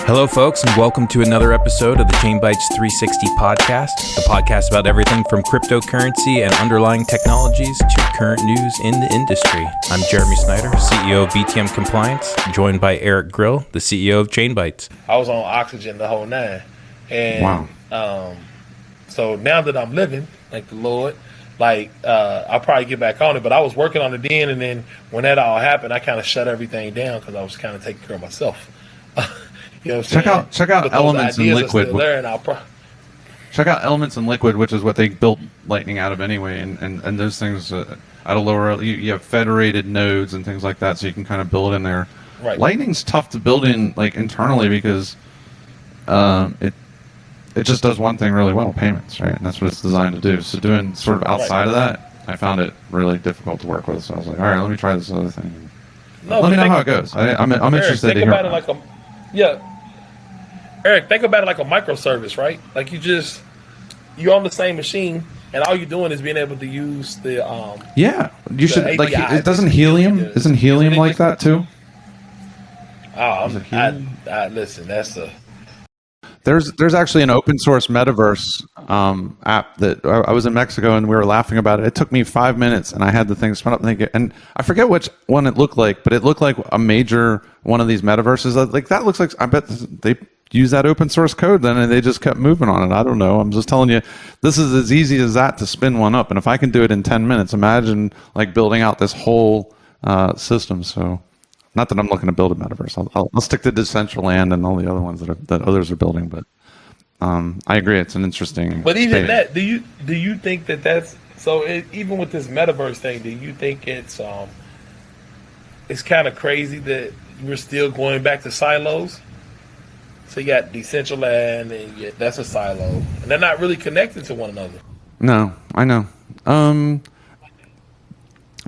Hello, folks, and welcome to another episode of the Chain Bytes 360 podcast, the podcast about everything from cryptocurrency and underlying technologies to current news in the industry. I'm Jeremy Snyder, CEO of BTM Compliance, joined by Eric Grill, the CEO of Chain Bytes. I was on oxygen the whole nine. And so now that I'm living, thank the Lord, I'll probably get back on it. But I was working on it then, and then when that all happened, I kind of shut everything down because I was kind of taking care of myself. You know what I'm check out Elements and Liquid. Check out Elements and Liquid, which is what they built Lightning out of anyway, and those things at a lower. You have federated nodes and things like that, so you can kind of build in there. Right. Lightning's tough to build in internally because it just does one thing really well, payments, right? And that's what it's designed to do. So doing sort of outside of that, I found it really difficult to work with. So I was like, all right, let me try this other thing. Let me know how it goes. I'm interested to hear. Think about it Eric, think about it like a microservice, right? Like you're on the same machine, and all you're doing is being able to use the you should API. like it doesn't Helium isn't Helium like that too? Listen, that's a. There's actually an open source metaverse app that I was in Mexico and we were laughing about it. It took me 5 minutes and I had the thing spun up and I forget which one it looked like, but it looked like a major one of these metaverses. Like that looks like, I bet they use that open source code then and they just kept moving on it. I don't know. I'm just telling you, this is as easy as that to spin one up. And if I can do it in 10 minutes, imagine like building out this whole system. So not that I'm looking to build a metaverse. I'll stick to Decentraland and all the other ones that others are building. But I agree, it's an interesting. But even that, do you think that's so? Even with this metaverse thing, do you think it's kind of crazy that we're still going back to silos? So you got Decentraland, and that's a silo, and they're not really connected to one another. No, I know.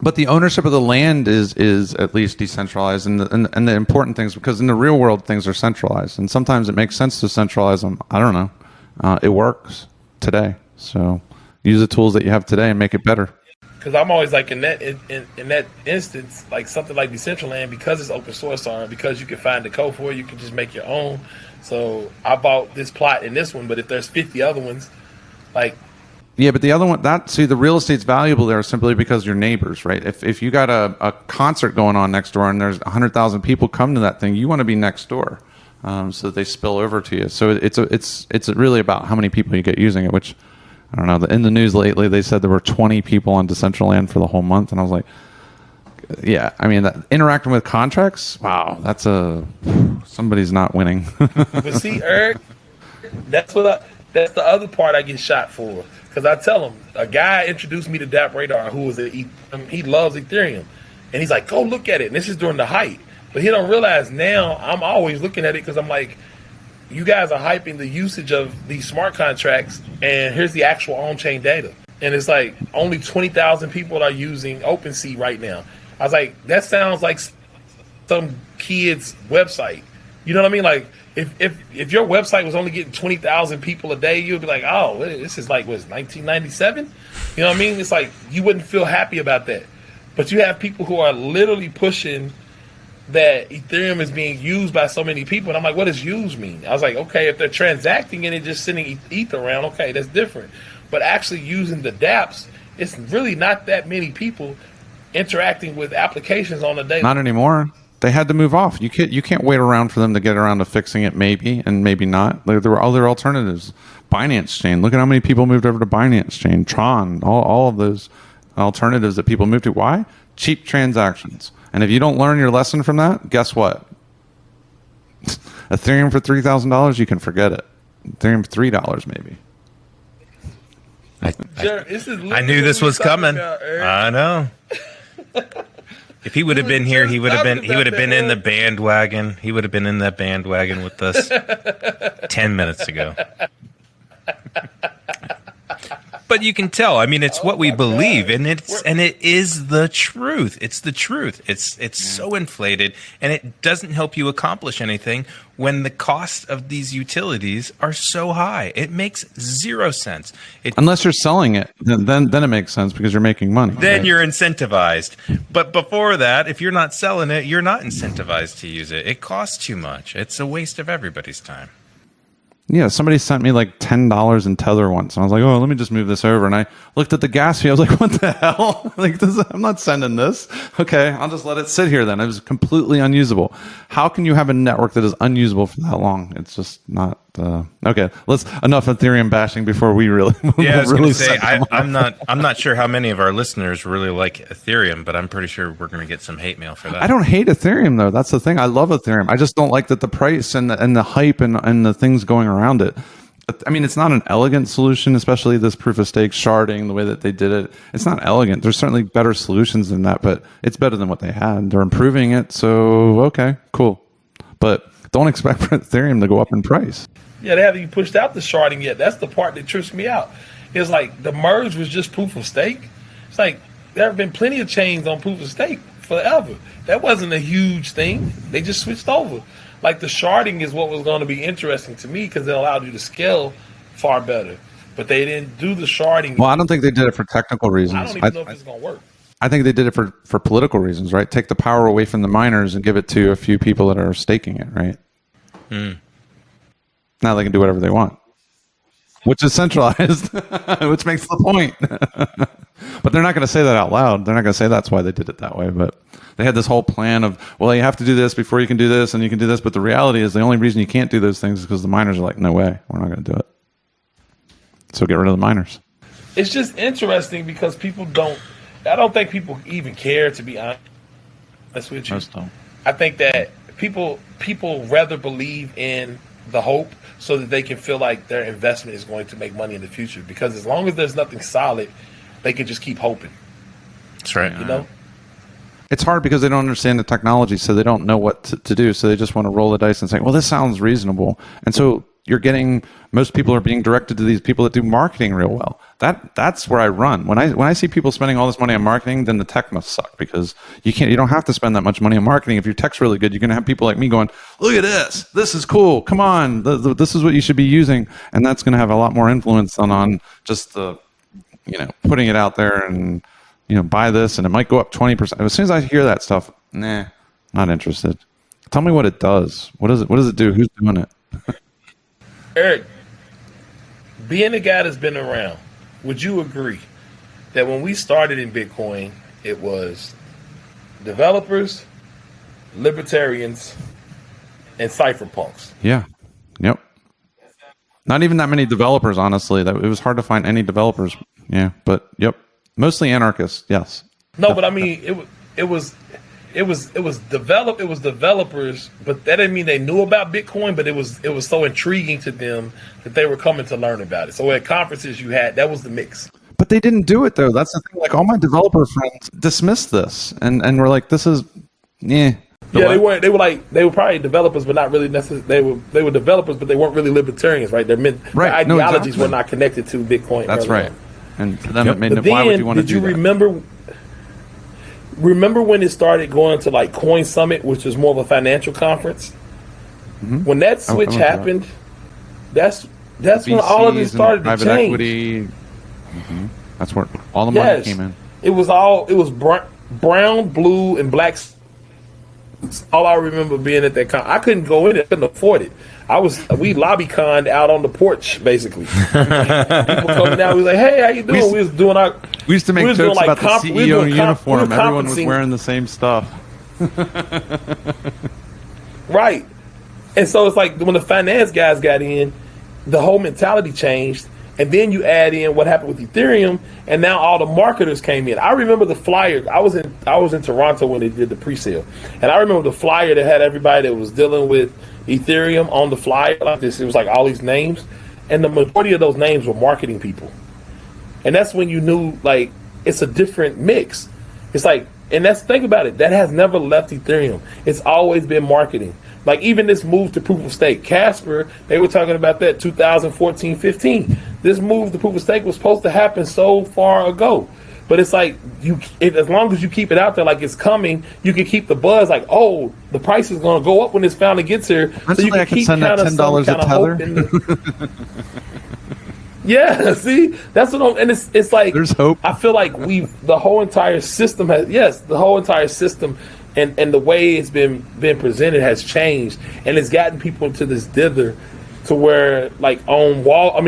But the ownership of the land is at least decentralized, and the important things, because in the real world things are centralized, and sometimes it makes sense to centralize them. I don't know. It works today, so use the tools that you have today and make it better. Because I'm always like in that instance, like something like Decentraland, because it's open source, or because you can find the code for it, you can just make your own. So I bought this plot in this one, but if there's 50 other ones, like. Yeah, but the other one, the real estate's valuable there simply because you're neighbors, right? If you got a concert going on next door and there's 100,000 people come to that thing, you want to be next door, so that they spill over to you. So it's really about how many people you get using it. Which I don't know. In the news lately, they said there were 20 people on Decentraland for the whole month, and I was like, yeah, I mean, interacting with contracts, wow, somebody's not winning. But see, Eric, that's the other part I get shot for. Because I tell him, a guy introduced me to DApp Radar who he loves Ethereum. And he's like, go look at it. And this is during the hype. But he don't realize now I'm always looking at it because I'm like, you guys are hyping the usage of these smart contracts, and here's the actual on-chain data. And it's like only 20,000 people are using OpenSea right now. I was like, that sounds like some kid's website. You know what I mean? Like, if your website was only getting 20,000 people a day, you'd be like, oh, this is like, 1997? You know what I mean? It's like, you wouldn't feel happy about that. But you have people who are literally pushing that Ethereum is being used by so many people. And I'm like, what does used mean? I was like, okay, if they're transacting and just sending ETH around, okay, that's different. But actually using the dApps, it's really not that many people interacting with applications on a daily. Not anymore. They had to move off. You can't wait around for them to get around to fixing it, maybe and maybe not. There were other alternatives. Binance Chain. Look at how many people moved over to Binance Chain. Tron. All of those alternatives that people moved to. Why? Cheap transactions. And if you don't learn your lesson from that, guess what? Ethereum for $3,000, you can forget it. Ethereum for $3 maybe. I knew this was coming. I know. If he would have been here, he would have been in the bandwagon. He would have been in that bandwagon with us 10 minutes ago. But you can tell. I mean, it's what we believe, and it is the truth. It's the truth. It's so inflated, and it doesn't help you accomplish anything when the cost of these utilities are so high. It makes zero sense. Unless you're selling it, then it makes sense because you're making money. Then you're incentivized. But before that, if you're not selling it, you're not incentivized to use it. It costs too much. It's a waste of everybody's time. Yeah, somebody sent me like $10 in Tether once. And I was like, oh, let me just move this over. And I looked at the gas fee. I was like, what the hell? I'm not sending this. Okay, I'll just let it sit here then. It was completely unusable. How can you have a network that is unusable for that long? It's just not. Okay, enough Ethereum bashing before we really. Yeah, I was going to say I'm not sure how many of our listeners really like Ethereum, but I'm pretty sure we're going to get some hate mail for that. I don't hate Ethereum though. That's the thing. I love Ethereum. I just don't like that the price and the hype and the things going around it. I mean, it's not an elegant solution, especially this proof of stake sharding, the way that they did it. It's not elegant. There's certainly better solutions than that, but it's better than what they had. They're improving it, so okay, cool. But don't expect Ethereum to go up in price. Yeah, they haven't even pushed out the sharding yet. That's the part that trips me out. It's like the merge was just proof of stake. It's like there have been plenty of chains on proof of stake forever. That wasn't a huge thing. They just switched over. Like the sharding is what was going to be interesting to me because it allowed you to scale far better. But they didn't do the sharding. Well, I don't think they did it for technical reasons. I don't even know if it's going to work. I think they did it for political reasons, right? Take the power away from the miners and give it to a few people that are staking it, right? Now they can do whatever they want, which is centralized, which makes the point. But they're not going to say that out loud. They're not going to say that's why they did it that way. But they had this whole plan of, well, you have to do this before you can do this, and you can do this. But the reality is the only reason you can't do those things is because the miners are like, no way, we're not going to do it. So get rid of the miners. It's just interesting because I don't think people even care, to be honest with you. Most don't. I think that people rather believe in the hope so that they can feel like their investment is going to make money in the future. Because as long as there's nothing solid, they can just keep hoping. That's right. You know? It's hard because they don't understand the technology, so they don't know what to do. So they just want to roll the dice and say, well, this sounds reasonable. And so most people are being directed to these people that do marketing real well. That's where I run. When I see people spending all this money on marketing, then the tech must suck because you don't have to spend that much money on marketing. If your tech's really good, you're going to have people like me going, look at this. This is cool. Come on. This is what you should be using. And that's going to have a lot more influence on just the, putting it out there and, buy this and it might go up 20%. As soon as I hear that stuff, nah, not interested. Tell me what it does. What does it do? Who's doing it? Eric, being a guy that's been around, would you agree that when we started in Bitcoin, it was developers, libertarians, and cypherpunks? Yeah. Yep. Not even that many developers, honestly. It was hard to find any developers. Yeah, but yep. Mostly anarchists, yes. No, but I mean it was developers, but that didn't mean they knew about Bitcoin, but it was so intriguing to them that they were coming to learn about it. So at conferences that was the mix. But they didn't do it though. That's the thing. Like all my developer friends dismissed this and were like, this is Yeah, they were probably developers, but not really necessarily. They were developers, but they weren't really libertarians, right? Their ideologies were not connected to Bitcoin. That's right. And to them, it made why would you want to do that? Did you remember when it started going to like Coin Summit, which was more of a financial conference? Mm-hmm. When that switch happened, that's when all of it started to change. Private equity. Mm-hmm. That's where all the money came in. It was brown, blue, and black. All I remember being at that I couldn't go in. I couldn't afford it. We lobby conned out on the porch, basically. People coming out, we was like, "Hey, how you doing?" We used to make jokes about the CEO uniform. Everyone was wearing the same stuff. Right. And so it's like when the finance guys got in, the whole mentality changed. And then you add in what happened with Ethereum, and now all the marketers came in. I remember the flyer. I was in Toronto when they did the pre-sale, and I remember the flyer that had everybody that was dealing with Ethereum on the flyer like this. It was like all these names, and the majority of those names were marketing people. And that's when you knew like it's a different mix. It's like, and think about it. That has never left Ethereum. It's always been marketing. Like even this move to proof of stake, Casper, they were talking about that 2014-15. This move to proof of stake was supposed to happen so far ago. But it's like as long as you keep it out there, like it's coming, you can keep the buzz. Like, oh, the price is going to go up when this finally gets here. So you can keep send that $10 a tether. Yeah, see, that's what I'm. And it's like there's hope. I feel like the whole entire system has the whole entire system and the way it's been presented has changed, and it's gotten people into this dither to where like on what's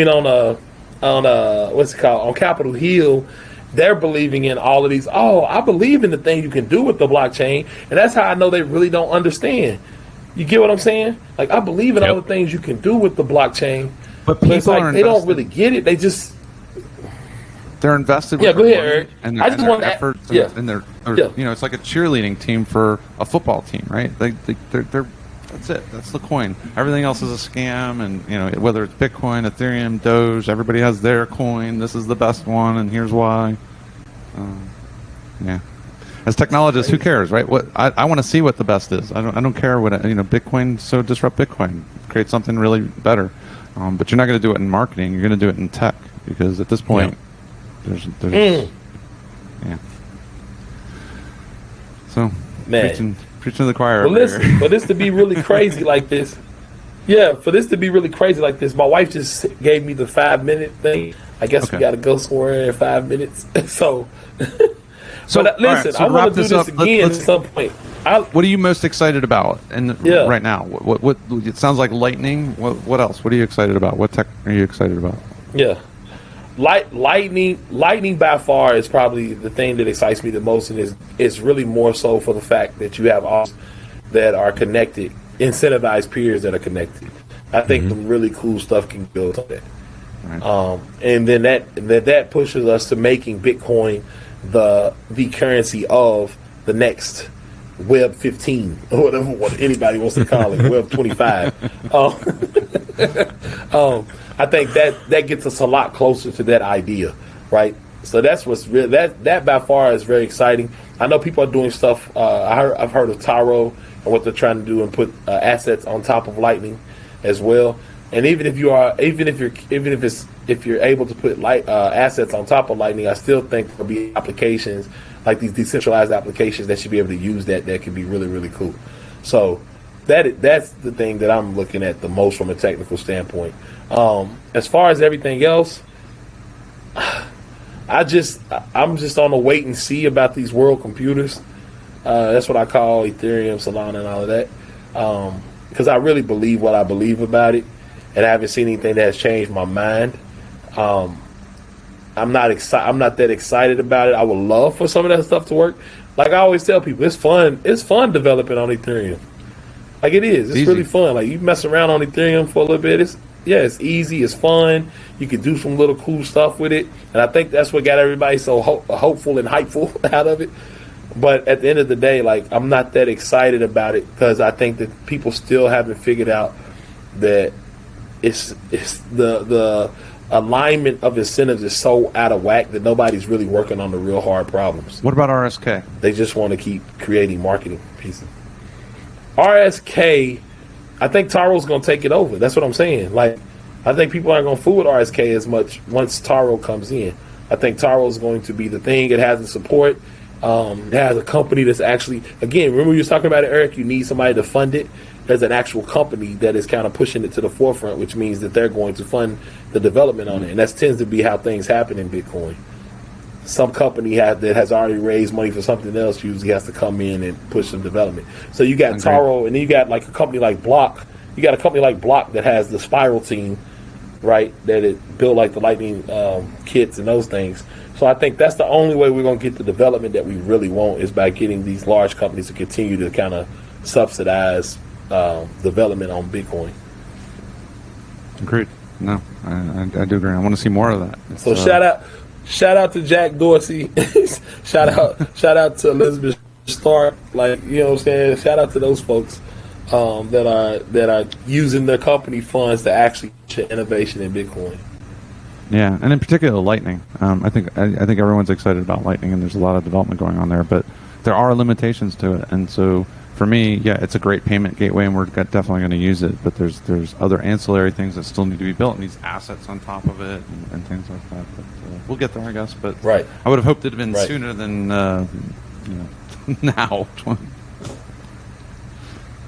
it called, on Capitol Hill. They're believing in all of these. Oh, I believe in the thing you can do with the blockchain, and that's how I know they really don't understand. You get what I'm saying? Like I believe in all the things you can do with the blockchain, but it's like they don't really get it. They're invested. Yeah, go ahead, Eric. And their efforts, and their you know, it's like a cheerleading team for a football team, right? They're that's it. That's the coin. Everything else is a scam, and you know, whether it's Bitcoin, Ethereum, Doge, everybody has their coin. This is the best one, and here's why. Yeah. As technologists, who cares, right? What I want to see what the best is. I don't care what Bitcoin. So disrupt Bitcoin, create something really better. But you're not going to do it in marketing. You're going to do it in tech because at this point, there's yeah. So man. Preaching to the choir. Well, listen, for this to be really crazy like this, my wife just gave me the 5-minute thing. I guess we got to go somewhere in 5 minutes. So but listen, I want to do this again at some point. What are you most excited about? And right now, what it sounds like lightning. What else? What are you excited about? What tech are you excited about? Yeah. Lightning by far is probably the thing that excites me the most, and is really more so for the fact that you have all that are connected, incentivized peers that are connected. I think some really cool stuff can go to that. Right. And then that pushes us to making Bitcoin the currency of the next Web 15 or whatever what anybody wants to call it, Web 25. I think that gets us a lot closer to that idea, right? So that's what's real. That by far is very exciting. I know people are doing stuff. I've heard of Taro and what they're trying to do and put assets on top of Lightning as well. And even if you're able to put assets on top of Lightning, I still think there'll be applications like these decentralized applications that should be able to use that can be really, really cool. So that's the thing that I'm looking at the most from a technical standpoint. As far as everything else, I'm just on a wait and see about these world computers. That's what I call Ethereum, Solana, and all of that. Because I really believe what I believe about it, and I haven't seen anything that has changed my mind. I'm not that excited about it. I would love for some of that stuff to work. Like I always tell people, it's fun. It's fun developing on Ethereum. Like it is. It's really fun. Like you mess around on Ethereum for a little bit. It's easy. It's fun. You can do some little cool stuff with it. And I think that's what got everybody so hopeful and hypeful out of it. But at the end of the day, like I'm not that excited about it because I think that people still haven't figured out that it's the alignment of incentives is so out of whack that nobody's really working on the real hard problems. What about RSK? They just want to keep creating marketing pieces. RSK, I think Taro's going to take it over. That's what I'm saying. Like, I think people aren't going to fool with RSK as much once Taro comes in. I think Taro is going to be the thing. It has the support. It has a company that's actually, again, remember you were talking about it, Eric, you need somebody to fund it. There's an actual company that is kind of pushing it to the forefront, which means that they're going to fund the development on it. And that tends to be how things happen in Bitcoin. Some company that has already raised money for something else usually has to come in and push some development. So you got Taro, and then you got like a company like Block. You got a company like Block that has the Spiral team, right, that it built like the Lightning kits and those things. So I think that's the only way we're going to get the development that we really want is by getting these large companies to continue to kind of subsidize development on Bitcoin. Agreed. No, I do agree. I want to see more of that. So shout out to Jack Dorsey. shout out to Elizabeth Stark. Like, you know what I'm saying? Shout out to those folks that are using their company funds to actually get innovation in Bitcoin. Yeah, and in particular Lightning. I think everyone's excited about Lightning, and there's a lot of development going on there. But there are limitations to it. And so for me, yeah, it's a great payment gateway, and we're definitely going to use it. But there's other ancillary things that still need to be built. It needs assets on top of it and things like that. But we'll get there, I guess. But Right. I would have hoped it had been Right. sooner than now.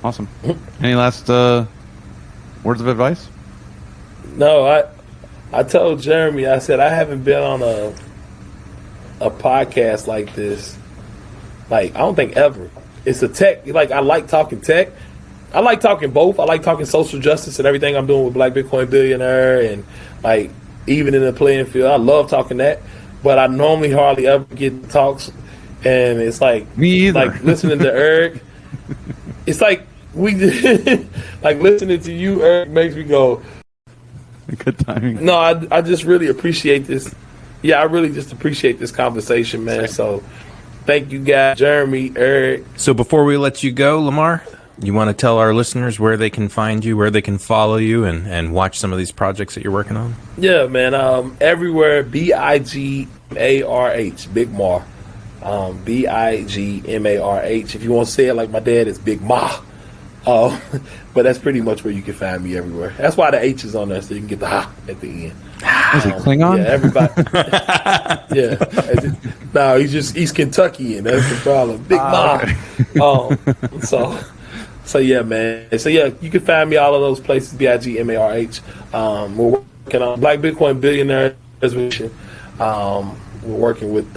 Awesome. Any last words of advice? No, I told Jeremy, I said I haven't been on a podcast like this. Like, I don't think ever. It's a tech. Like, I like talking tech. I like talking both. I like talking social justice and everything I'm doing with Black Bitcoin Billionaire, and like even in the playing field, I love talking that. But I normally hardly ever get talks, and it's like Me either. Like listening to Eric. It's like like listening to you, Eric, makes me go. Good timing. No, I just really appreciate this. Yeah, I really just appreciate this conversation, man. So thank you guys, Jeremy, Eric. So before we let you go, Lamar, you want to tell our listeners where they can find you, where they can follow you, and watch some of these projects that you're working on? Yeah, man. Everywhere, BIGMARH, Big Mar. BIGMARH. If you want to say it like my dad, it's Big Ma. But that's pretty much where you can find me everywhere. That's why the H is on there, so you can get the ha at the end. Is he Klingon? Yeah, everybody. Yeah. No, he's Kentuckian. That's the problem. Big Ma. Okay. So yeah, man. So yeah, you can find me all of those places. BIGMARH. We're working on Black Bitcoin Billionaires. We're working with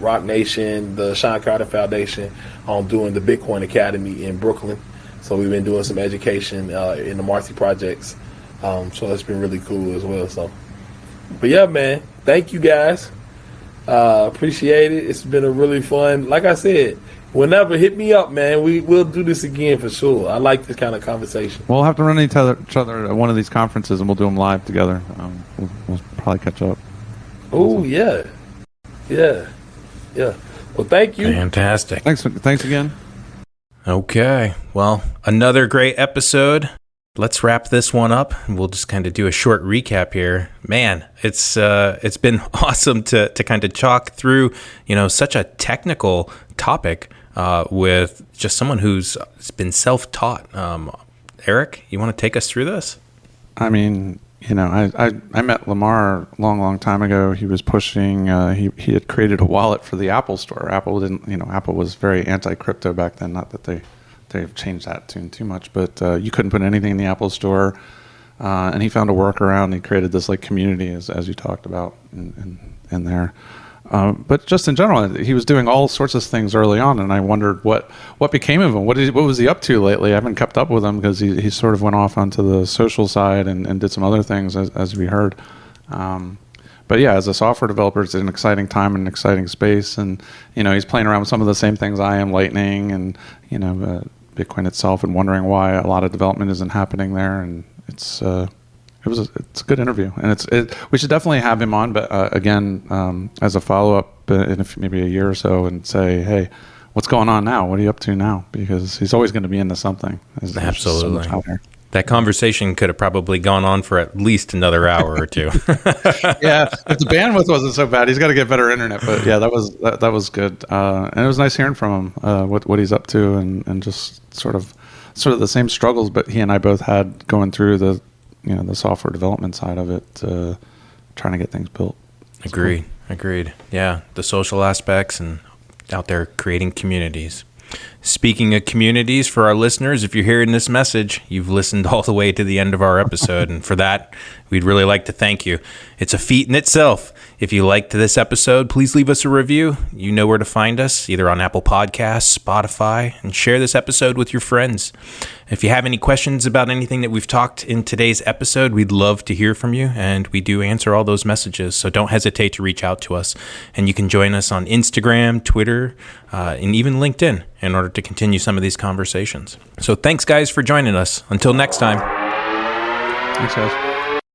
Rock Nation, the Sean Carter Foundation, on doing the Bitcoin Academy in Brooklyn. So we've been doing some education in the Marcy projects. So that's been really cool as well. So, but yeah, man, thank you guys. Appreciate it. It's been a really fun. Like I said, whenever, hit me up, man. We'll do this again for sure. I like this kind of conversation. We'll have to run into each other at one of these conferences, and we'll do them live together. We'll probably catch up. Oh yeah. Well, thank you. Fantastic. Thanks again. Okay. Well, another great episode. Let's wrap this one up. We'll just kind of do a short recap here. Man, it's been awesome to kind of chalk through, such a technical topic with just someone who's been self-taught. Eric, you want to take us through this? I mean, I met Lamar a long time ago. He was pushing. He had created a wallet for the Apple Store. Apple didn't. Apple was very anti-crypto back then. Not that they've changed that too much, but you couldn't put anything in the Apple Store. And he found a workaround. He created this like community, as you talked about in there. But just in general, he was doing all sorts of things early on, and I wondered what became of him. What was he up to lately? I haven't kept up with him because he sort of went off onto the social side and did some other things, as we heard. But yeah, as a software developer, it's an exciting time and an exciting space, and he's playing around with some of the same things I am, Lightning and Bitcoin itself, and wondering why a lot of development isn't happening there. And it's a good interview, and we should definitely have him on, but again, as a follow-up in maybe a year or so, and say, hey, what's going on now? What are you up to now? Because he's always going to be into something. There's Absolutely. so much out there. That conversation could have probably gone on for at least another hour or two. Yeah, if the bandwidth wasn't so bad, he's got to get better internet. But yeah, that was good, and it was nice hearing from him what he's up to, and just sort of the same struggles, but he and I both had going through the software development side of it, trying to get things built. Agreed. Yeah, the social aspects and out there creating communities. Speaking of communities, for our listeners, if you're hearing this message, you've listened all the way to the end of our episode. And for that, we'd really like to thank you. It's a feat in itself. If you liked this episode, please leave us a review. You know where to find us, either on Apple Podcasts, Spotify, and share this episode with your friends. If you have any questions about anything that we've talked in today's episode, we'd love to hear from you, and we do answer all those messages, so don't hesitate to reach out to us. And you can join us on Instagram, Twitter, and even LinkedIn in order to continue some of these conversations. So thanks, guys, for joining us. Until next time. Thanks, guys.